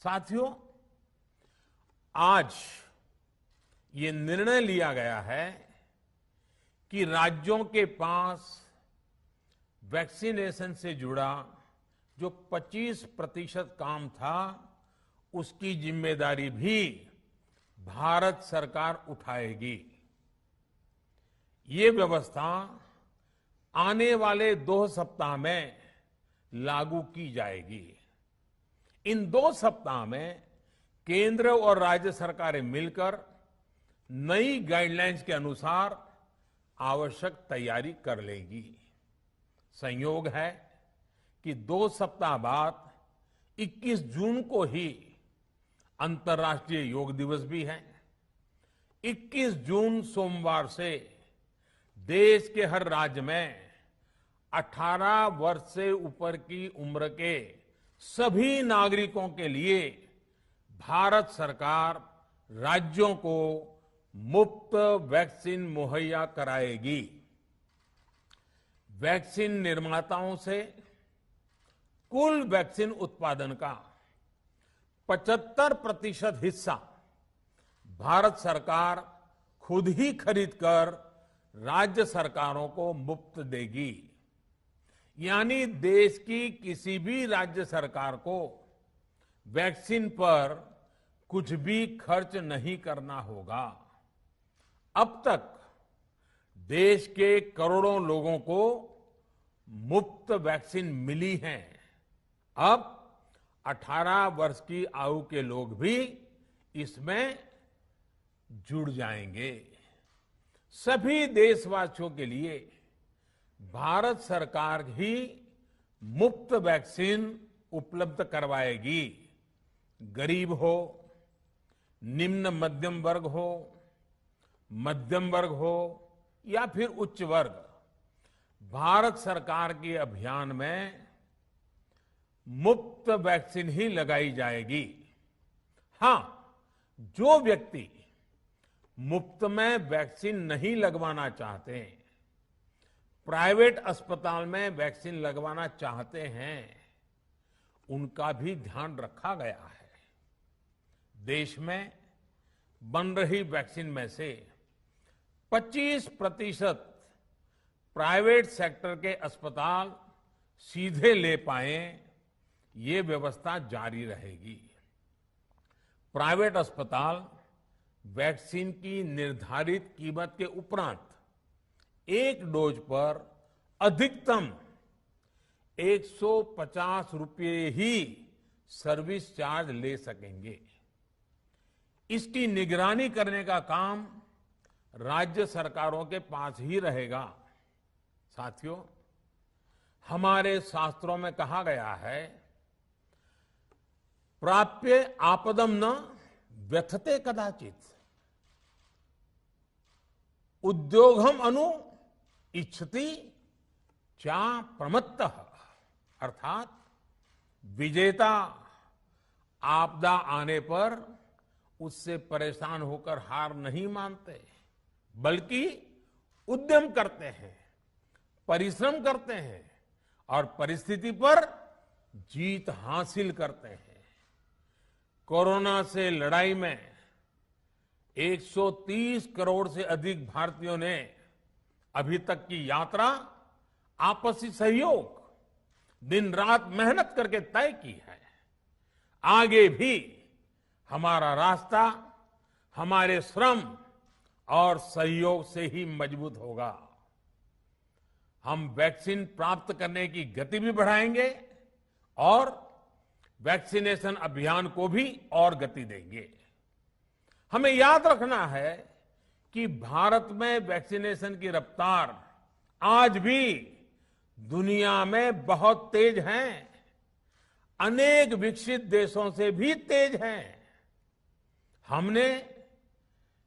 साथियों, आज ये निर्णय लिया गया है कि राज्यों के पास वैक्सीनेशन से जुड़ा जो 25% काम था, उसकी जिम्मेदारी भी भारत सरकार उठाएगी। ये व्यवस्था आने वाले 2 सप्ताह में लागू की जाएगी। इन 2 सप्ताह में केंद्र और राज्य सरकारें मिलकर नई गाइडलाइंस के अनुसार आवश्यक तैयारी कर लेंगी। संयोग है कि 2 सप्ताह बाद 21 जून को ही अंतर्राष्ट्रीय योग दिवस भी है। 21 जून सोमवार से देश के हर राज्य में 18 वर्ष से ऊपर की उम्र के सभी नागरिकों के लिए भारत सरकार राज्यों को मुफ्त वैक्सीन मुहैया कराएगी। वैक्सीन निर्माताओं से कुल वैक्सीन उत्पादन का 75% हिस्सा भारत सरकार खुद ही खरीदकर राज्य सरकारों को मुफ्त देगी। यानी देश की किसी भी राज्य सरकार को वैक्सीन पर कुछ भी खर्च नहीं करना होगा। अब तक देश के करोड़ों लोगों को मुफ्त वैक्सीन मिली है। अब 18 वर्ष की आयु के लोग भी इसमें जुड़ जाएंगे। सभी देशवासियों के लिए भारत सरकार ही मुफ्त वैक्सीन उपलब्ध करवाएगी। गरीब हो, निम्न मध्यम वर्ग हो, मध्यम वर्ग हो या फिर उच्च वर्ग, भारत सरकार के अभियान में मुफ्त वैक्सीन ही लगाई जाएगी। हां, जो व्यक्ति मुफ्त में वैक्सीन नहीं लगवाना चाहते, प्राइवेट अस्पताल में वैक्सीन लगवाना चाहते हैं, उनका भी ध्यान रखा गया है। देश में बन रही वैक्सीन में से 25% प्राइवेट सेक्टर के अस्पताल सीधे ले पाए, ये व्यवस्था जारी रहेगी। प्राइवेट अस्पताल वैक्सीन की निर्धारित कीमत के उपरांत एक डोज पर अधिकतम 150 रुपये ही सर्विस चार्ज ले सकेंगे। इसकी निगरानी करने का काम राज्य सरकारों के पास ही रहेगा। साथियों, हमारे शास्त्रों में कहा गया है, प्राप्य आपदम न व्यथते कदाचित, उद्योगम अनु इच्छति चा प्रमत्तः। अर्थात विजेता आपदा आने पर उससे परेशान होकर हार नहीं मानते, बल्कि उद्यम करते हैं, परिश्रम करते हैं और परिस्थिति पर जीत हासिल करते हैं। कोरोना से लड़ाई में 130 करोड़ से अधिक भारतीयों ने अभी तक की यात्रा आपसी सहयोग, दिन रात मेहनत करके तय की है। आगे भी हमारा रास्ता हमारे श्रम और सहयोग से ही मजबूत होगा। हम वैक्सीन प्राप्त करने की गति भी बढ़ाएंगे और वैक्सीनेशन अभियान को भी और गति देंगे। हमें याद रखना है कि भारत में वैक्सीनेशन की रफ्तार आज भी दुनिया में बहुत तेज है, अनेक विकसित देशों से भी तेज है। हमने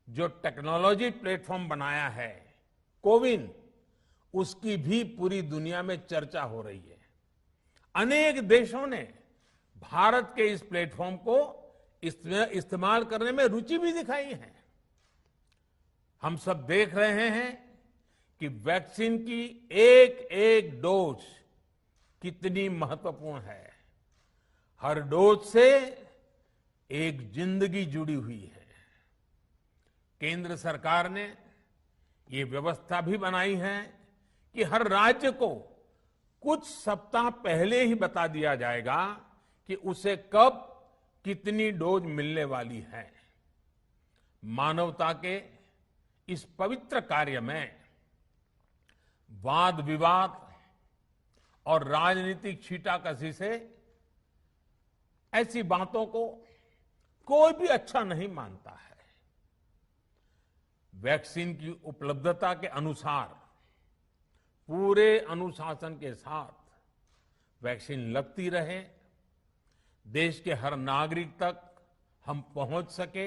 जो टेक्नोलॉजी प्लेटफॉर्म बनाया है, कोविन, उसकी भी पूरी दुनिया में चर्चा हो रही है। अनेक देशों ने भारत के इस प्लेटफॉर्म को इस्तेमाल करने में रुचि भी दिखाई है। हम सब देख रहे हैं कि वैक्सीन की एक एक डोज कितनी महत्वपूर्ण है। हर डोज से एक जिंदगी जुड़ी हुई है। केंद्र सरकार ने ये व्यवस्था भी बनाई है कि हर राज्य को कुछ सप्ताह पहले ही बता दिया जाएगा कि उसे कब कितनी डोज मिलने वाली है। मानवता के इस पवित्र कार्य में वाद विवाद और राजनीतिक छींटाकशी से ऐसी बातों को कोई भी अच्छा नहीं मानता है। वैक्सीन की उपलब्धता के अनुसार पूरे अनुशासन के साथ वैक्सीन लगती रहे, देश के हर नागरिक तक हम पहुंच सके,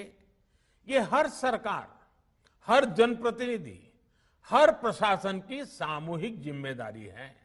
ये हर सरकार, हर जनप्रतिनिधि, हर प्रशासन की सामूहिक जिम्मेदारी है।